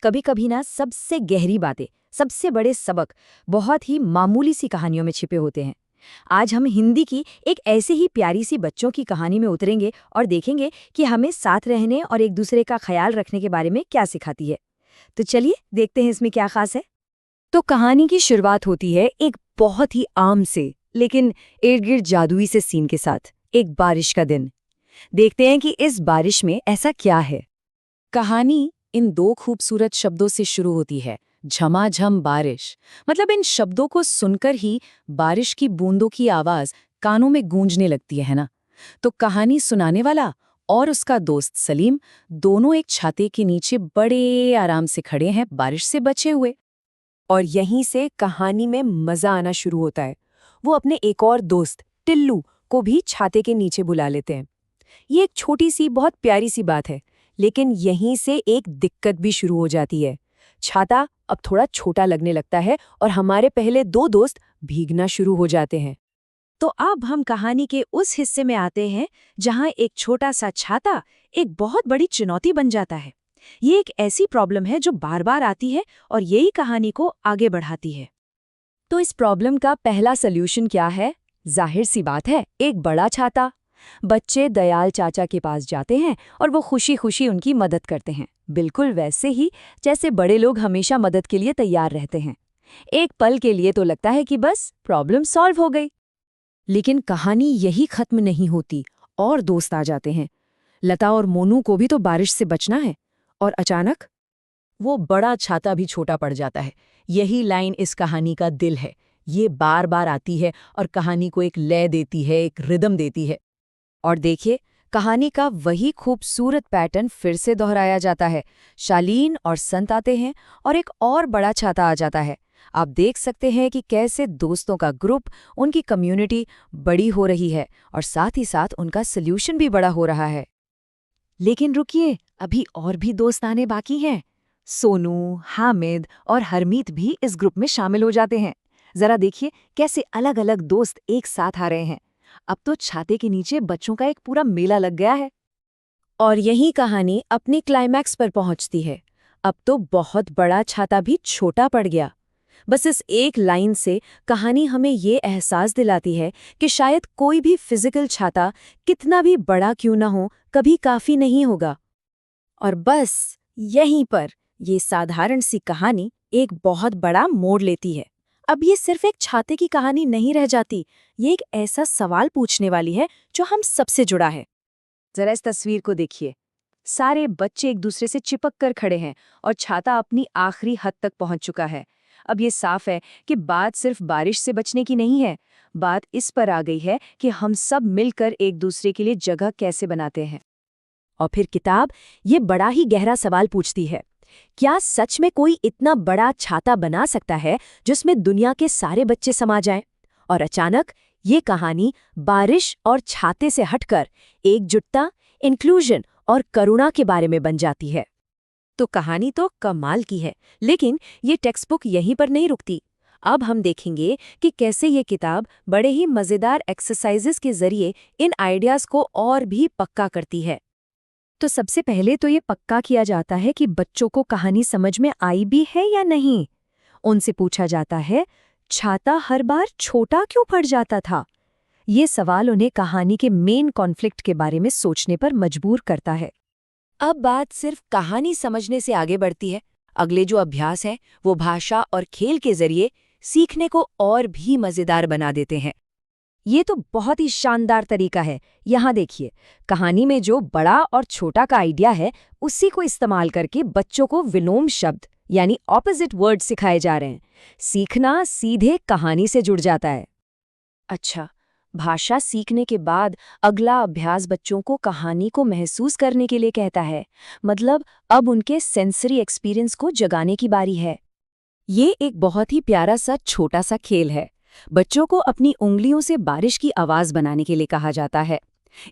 कभी कभी ना सबसे गहरी बातें, सबसे बड़े सबक बहुत ही मामूली सी कहानियों में छिपे होते हैं। आज हम हिंदी की एक ऐसी ही प्यारी सी बच्चों की कहानी में उतरेंगे और देखेंगे कि हमें साथ रहने और एक दूसरे का ख्याल रखने के बारे में क्या सिखाती है। तो चलिए देखते हैं इसमें क्या खास है। तो कहानी की शुरुआत होती है एक बहुत ही आम से लेकिन इर्द गिर्द जादुई से सीन के साथ, एक बारिश का दिन। देखते हैं कि इस बारिश में ऐसा क्या है। कहानी इन दो खूबसूरत शब्दों से शुरू होती है, झमाझम बारिश। मतलब इन शब्दों को सुनकर ही बारिश की बूंदों की आवाज कानों में गूंजने लगती है ना। तो कहानी सुनाने वाला और उसका दोस्त सलीम दोनों एक छाते के नीचे बड़े आराम से खड़े हैं, बारिश से बचे हुए। और यहीं से कहानी में मजा आना शुरू होता है। वो अपने एक और दोस्त टिल्लू को भी छाते के नीचे बुला लेते हैं। ये एक छोटी सी बहुत प्यारी सी बात है, लेकिन यहीं से एक दिक्कत भी शुरू हो जाती है। छाता अब थोड़ा छोटा लगने लगता है और हमारे पहले दो दोस्त भीगना शुरू हो जाते हैं। तो अब हम कहानी के उस हिस्से में आते हैं जहां एक छोटा सा छाता एक बहुत बड़ी चुनौती बन जाता है। ये एक ऐसी प्रॉब्लम है जो बार बार आती है और यही कहानी को आगे बढ़ाती है। तो इस प्रॉब्लम का पहला सल्यूशन क्या है? जाहिर सी बात है, एक बड़ा छाता। बच्चे दयाल चाचा के पास जाते हैं और वो खुशी खुशी उनकी मदद करते हैं, बिल्कुल वैसे ही जैसे बड़े लोग हमेशा मदद के लिए तैयार रहते हैं। एक पल के लिए तो लगता है कि बस प्रॉब्लम सॉल्व हो गई। लेकिन कहानी यही खत्म नहीं होती, और दोस्त आ जाते हैं। लता और मोनू को भी तो बारिश से बचना है। और अचानक वो बड़ा छाता भी छोटा पड़ जाता है। यही लाइन इस कहानी का दिल है। ये बार बार आती है और कहानी को एक लय देती है, एक रिदम देती है। और देखिए, कहानी का वही खूबसूरत पैटर्न फिर से दोहराया जाता है। शालीन और संत आते हैं और एक और बड़ा छाता आ जाता है। आप देख सकते हैं कि कैसे दोस्तों का ग्रुप, उनकी कम्युनिटी बड़ी हो रही है और साथ ही साथ उनका सल्यूशन भी बड़ा हो रहा है। लेकिन रुकिए, अभी और भी दोस्त आने बाकी हैं। सोनू, हामिद और हरमीत भी इस ग्रुप में शामिल हो जाते हैं। जरा देखिए कैसे अलग अलग दोस्त एक साथ आ रहे हैं। अब तो छाते के नीचे बच्चों का एक पूरा मेला लग गया है। और यही कहानी अपने क्लाइमैक्स पर पहुंचती है। अब तो बहुत बड़ा छाता भी छोटा पड़ गया। बस इस एक लाइन से कहानी हमें ये एहसास दिलाती है कि शायद कोई भी फिजिकल छाता, कितना भी बड़ा क्यों ना हो, कभी काफी नहीं होगा। और बस यहीं पर ये साधारण सी कहानी एक बहुत बड़ा मोड़ लेती है। अब ये सिर्फ एक छाते की कहानी नहीं रह जाती, ये एक ऐसा सवाल पूछने वाली है जो हम सबसे जुड़ा है। जरा इस तस्वीर को देखिए। सारे बच्चे एक दूसरे से चिपक कर खड़े हैं और छाता अपनी आखिरी हद तक पहुंच चुका है। अब ये साफ है कि बात सिर्फ बारिश से बचने की नहीं है, बात इस पर आ गई है कि हम सब मिलकर एक दूसरे के लिए जगह कैसे बनाते हैं। और फिर किताब ये बड़ा ही गहरा सवाल पूछती है, क्या सच में कोई इतना बड़ा छाता बना सकता है जिसमें दुनिया के सारे बच्चे समा जाएं? और अचानक ये कहानी बारिश और छाते से हटकर एकजुटता, इंक्लूजन और करुणा के बारे में बन जाती है। तो कहानी तो कमाल की है, लेकिन ये टेक्स्ट बुक यहीं पर नहीं रुकती। अब हम देखेंगे कि कैसे ये किताब बड़े ही मज़ेदार एक्सरसाइजेस के जरिए इन आइडियाज़ को और भी पक्का करती है। तो सबसे पहले तो ये पक्का किया जाता है कि बच्चों को कहानी समझ में आई भी है या नहीं। उनसे पूछा जाता है, छाता हर बार छोटा क्यों पड़ जाता था? ये सवाल उन्हें कहानी के मेन कॉन्फ्लिक्ट के बारे में सोचने पर मजबूर करता है। अब बात सिर्फ कहानी समझने से आगे बढ़ती है। अगले जो अभ्यास है वो भाषा और खेल के जरिए सीखने को और भी मजेदार बना देते हैं। ये तो बहुत ही शानदार तरीका है। यहाँ देखिए, कहानी में जो बड़ा और छोटा का आइडिया है, उसी को इस्तेमाल करके बच्चों को विलोम शब्द यानी ऑपोजिट वर्ड सिखाए जा रहे हैं। सीखना सीधे कहानी से जुड़ जाता है। अच्छा, भाषा सीखने के बाद अगला अभ्यास बच्चों को कहानी को महसूस करने के लिए कहता है। मतलब अब उनके सेंसरी एक्सपीरियंस को जगाने की बारी है। ये एक बहुत ही प्यारा सा छोटा सा खेल है। बच्चों को अपनी उंगलियों से बारिश की आवाज बनाने के लिए कहा जाता है।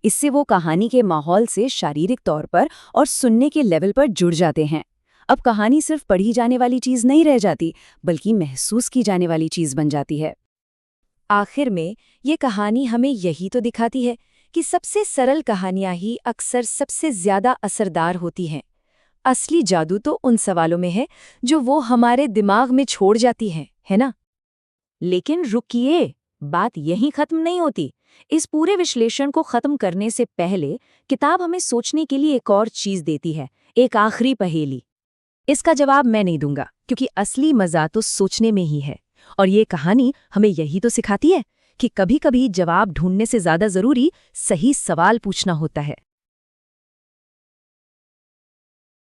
इससे वो कहानी के माहौल से शारीरिक तौर पर और सुनने के लेवल पर जुड़ जाते हैं। अब कहानी सिर्फ पढ़ी जाने वाली चीज नहीं रह जाती, बल्कि महसूस की जाने वाली चीज बन जाती है। आखिर में ये कहानी हमें यही तो दिखाती है कि सबसे सरल कहानियां ही अक्सर सबसे ज्यादा असरदार होती हैं। असली जादू तो उन सवालों में है जो वो हमारे दिमाग में छोड़ जाती हैं, है ना? लेकिन रुकिए, बात यहीं खत्म नहीं होती। इस पूरे विश्लेषण को खत्म करने से पहले किताब हमें सोचने के लिए एक और चीज देती है, एक आखिरी पहेली। इसका जवाब मैं नहीं दूंगा, क्योंकि असली मजा तो सोचने में ही है। और ये कहानी हमें यही तो सिखाती है कि कभी-कभी जवाब ढूंढने से ज्यादा जरूरी सही सवाल पूछना होता है।